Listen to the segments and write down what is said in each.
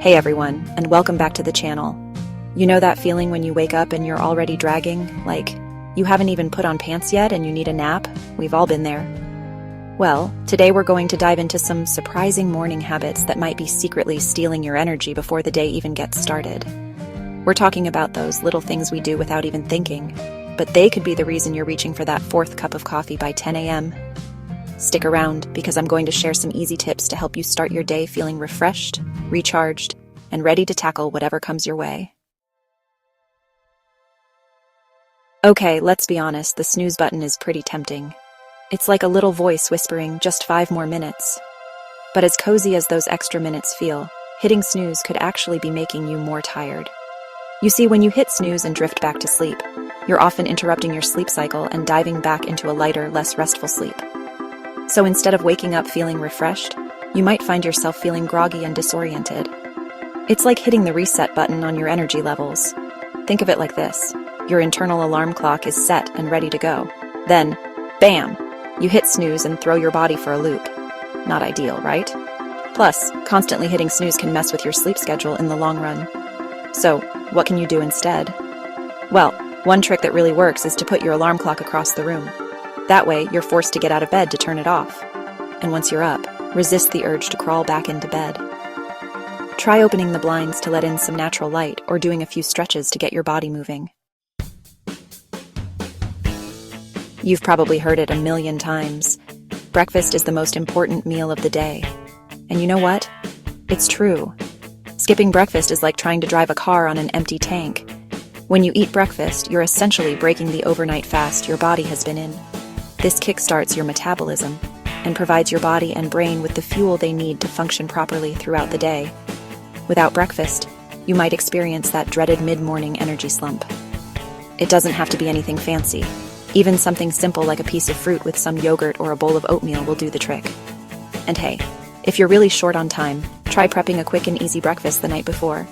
Hey everyone, and welcome back to the channel. You know that feeling when you wake up and you're already dragging? Like, you haven't even put on pants yet and you need a nap? We've all been there. Well, today we're going to dive into some surprising morning habits that might be secretly stealing your energy before the day even gets started. We're talking about those little things we do without even thinking, but they could be the reason you're reaching for that fourth cup of coffee by 10 a.m. Stick around, because I'm going to share some easy tips to help you start your day feeling refreshed, recharged, and ready to tackle whatever comes your way. Okay, let's be honest, the snooze button is pretty tempting. It's like a little voice whispering, just 5 more minutes. But as cozy as those extra minutes feel, hitting snooze could actually be making you more tired. You see, when you hit snooze and drift back to sleep, you're often interrupting your sleep cycle and diving back into a lighter, less restful sleep. So instead of waking up feeling refreshed, you might find yourself feeling groggy and disoriented. It's like hitting the reset button on your energy levels. Think of it like this. Your internal alarm clock is set and ready to go. Then, bam! You hit snooze and throw your body for a loop. Not ideal, right? Plus, constantly hitting snooze can mess with your sleep schedule in the long run. So, what can you do instead? Well, one trick that really works is to put your alarm clock across the room. That way, you're forced to get out of bed to turn it off. And once you're up, resist the urge to crawl back into bed. Try opening the blinds to let in some natural light or doing a few stretches to get your body moving. You've probably heard it a million times. Breakfast is the most important meal of the day. And you know what? It's true. Skipping breakfast is like trying to drive a car on an empty tank. When you eat breakfast, you're essentially breaking the overnight fast your body has been in. This kickstarts your metabolism and provides your body and brain with the fuel they need to function properly throughout the day. Without breakfast, you might experience that dreaded mid-morning energy slump. It doesn't have to be anything fancy. Even something simple like a piece of fruit with some yogurt or a bowl of oatmeal will do the trick. And hey, if you're really short on time, try prepping a quick and easy breakfast the night before.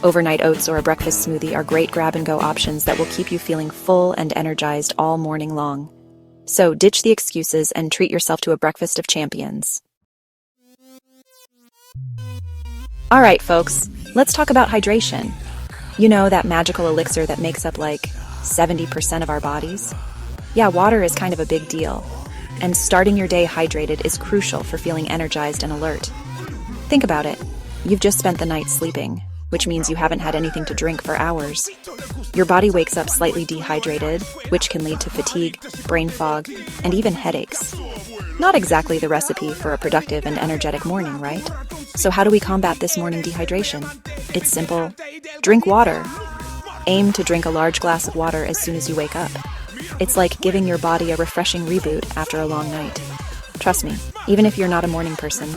Overnight oats or a breakfast smoothie are great grab-and-go options that will keep you feeling full and energized all morning long. So ditch the excuses and treat yourself to a breakfast of champions. Alright folks, let's talk about hydration. You know, that magical elixir that makes up like 70% of our bodies? Yeah, water is kind of a big deal. And starting your day hydrated is crucial for feeling energized and alert. Think about it. You've just spent the night sleeping, which means you haven't had anything to drink for hours. Your body wakes up slightly dehydrated, which can lead to fatigue, brain fog, and even headaches. Not exactly the recipe for a productive and energetic morning, right? So how do we combat this morning dehydration? It's simple. Drink water. Aim to drink a large glass of water as soon as you wake up. It's like giving your body a refreshing reboot after a long night. Trust me, even if you're not a morning person,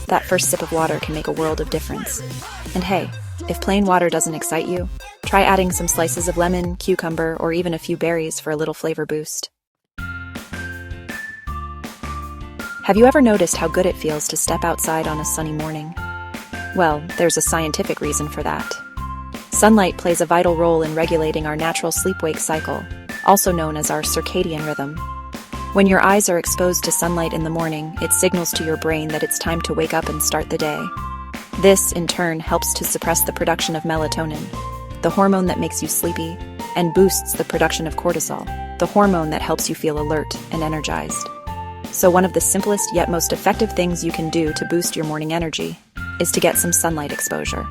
that first sip of water can make a world of difference. And hey, if plain water doesn't excite you, try adding some slices of lemon, cucumber, or even a few berries for a little flavor boost. Have you ever noticed how good it feels to step outside on a sunny morning? Well, there's a scientific reason for that. Sunlight plays a vital role in regulating our natural sleep-wake cycle, also known as our circadian rhythm. When your eyes are exposed to sunlight in the morning, it signals to your brain that it's time to wake up and start the day. This, in turn, helps to suppress the production of melatonin, the hormone that makes you sleepy, and boosts the production of cortisol, the hormone that helps you feel alert and energized. So one of the simplest yet most effective things you can do to boost your morning energy is to get some sunlight exposure.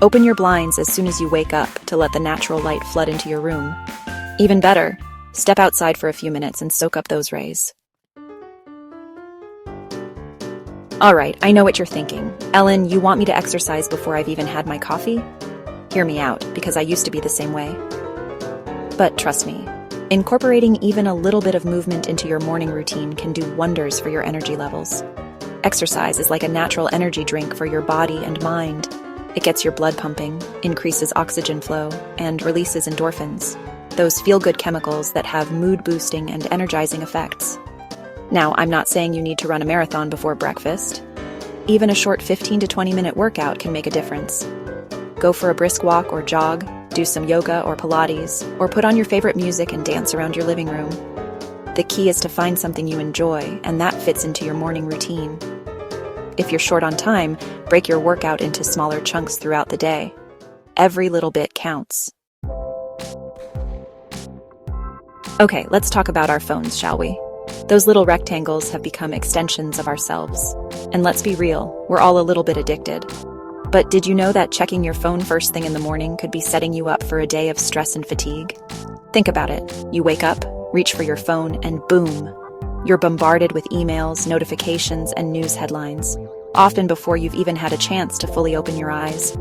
Open your blinds as soon as you wake up to let the natural light flood into your room. Even better, step outside for a few minutes and soak up those rays. Alright, I know what you're thinking. Ellen, you want me to exercise before I've even had my coffee? Hear me out, because I used to be the same way. But trust me, incorporating even a little bit of movement into your morning routine can do wonders for your energy levels. Exercise is like a natural energy drink for your body and mind. It gets your blood pumping, increases oxygen flow, and releases endorphins, those feel-good chemicals that have mood-boosting and energizing effects. Now, I'm not saying you need to run a marathon before breakfast. Even a short 15 to 20-minute workout can make a difference. Go for a brisk walk or jog, do some yoga or Pilates, or put on your favorite music and dance around your living room. The key is to find something you enjoy, and that fits into your morning routine. if you're short on time, break your workout into smaller chunks throughout the day. Every little bit counts. Okay, let's talk about our phones, shall we? Those little rectangles have become extensions of ourselves. And let's be real, we're all a little bit addicted. But did you know that checking your phone first thing in the morning could be setting you up for a day of stress and fatigue? Think about it. You wake up, reach for your phone, and boom, you're bombarded with emails, notifications, and news headlines, often before you've even had a chance to fully open your eyes.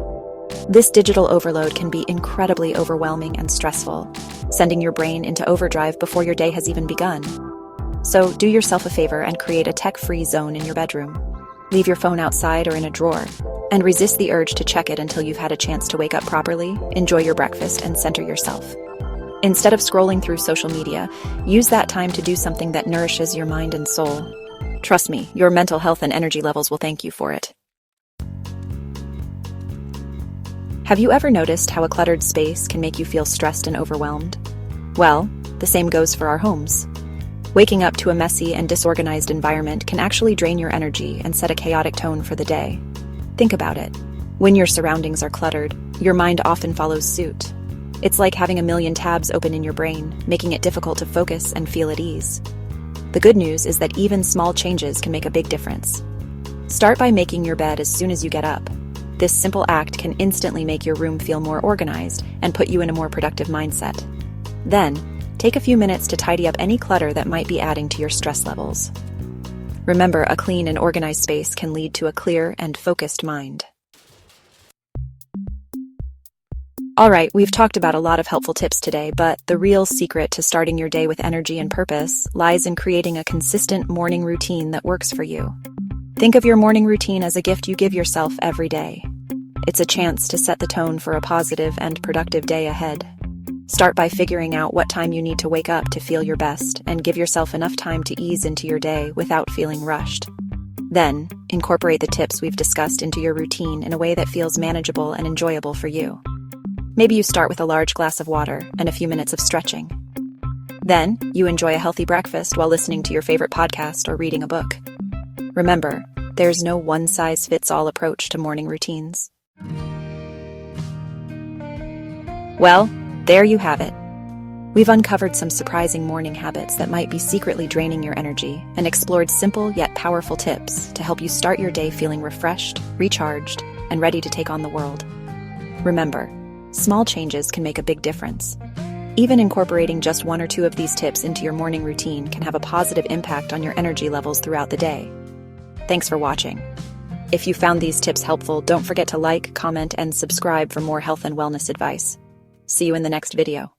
This digital overload can be incredibly overwhelming and stressful, sending your brain into overdrive before your day has even begun. So do yourself a favor and create a tech-free zone in your bedroom. Leave your phone outside or in a drawer, and resist the urge to check it until you've had a chance to wake up properly, enjoy your breakfast, and center yourself. Instead of scrolling through social media, use that time to do something that nourishes your mind and soul. Trust me, your mental health and energy levels will thank you for it. Have you ever noticed how a cluttered space can make you feel stressed and overwhelmed? Well, the same goes for our homes. Waking up to a messy and disorganized environment can actually drain your energy and set a chaotic tone for the day. Think about it. When your surroundings are cluttered, your mind often follows suit. It's like having a million tabs open in your brain, making it difficult to focus and feel at ease. The good news is that even small changes can make a big difference. Start by making your bed as soon as you get up. This simple act can instantly make your room feel more organized and put you in a more productive mindset. Then, take a few minutes to tidy up any clutter that might be adding to your stress levels. Remember, a clean and organized space can lead to a clear and focused mind. Alright, we've talked about a lot of helpful tips today, but the real secret to starting your day with energy and purpose lies in creating a consistent morning routine that works for you. Think of your morning routine as a gift you give yourself every day. It's a chance to set the tone for a positive and productive day ahead. Start by figuring out what time you need to wake up to feel your best and give yourself enough time to ease into your day without feeling rushed. Then, incorporate the tips we've discussed into your routine in a way that feels manageable and enjoyable for you. Maybe you start with a large glass of water and a few minutes of stretching. Then, you enjoy a healthy breakfast while listening to your favorite podcast or reading a book. Remember, there's no one-size-fits-all approach to morning routines. Well, there you have it. We've uncovered some surprising morning habits that might be secretly draining your energy and explored simple yet powerful tips to help you start your day feeling refreshed, recharged, and ready to take on the world. Remember, small changes can make a big difference. Even incorporating just one or two of these tips into your morning routine can have a positive impact on your energy levels throughout the day. Thanks for watching. If you found these tips helpful, don't forget to like, comment, and subscribe for more health and wellness advice. See you in the next video.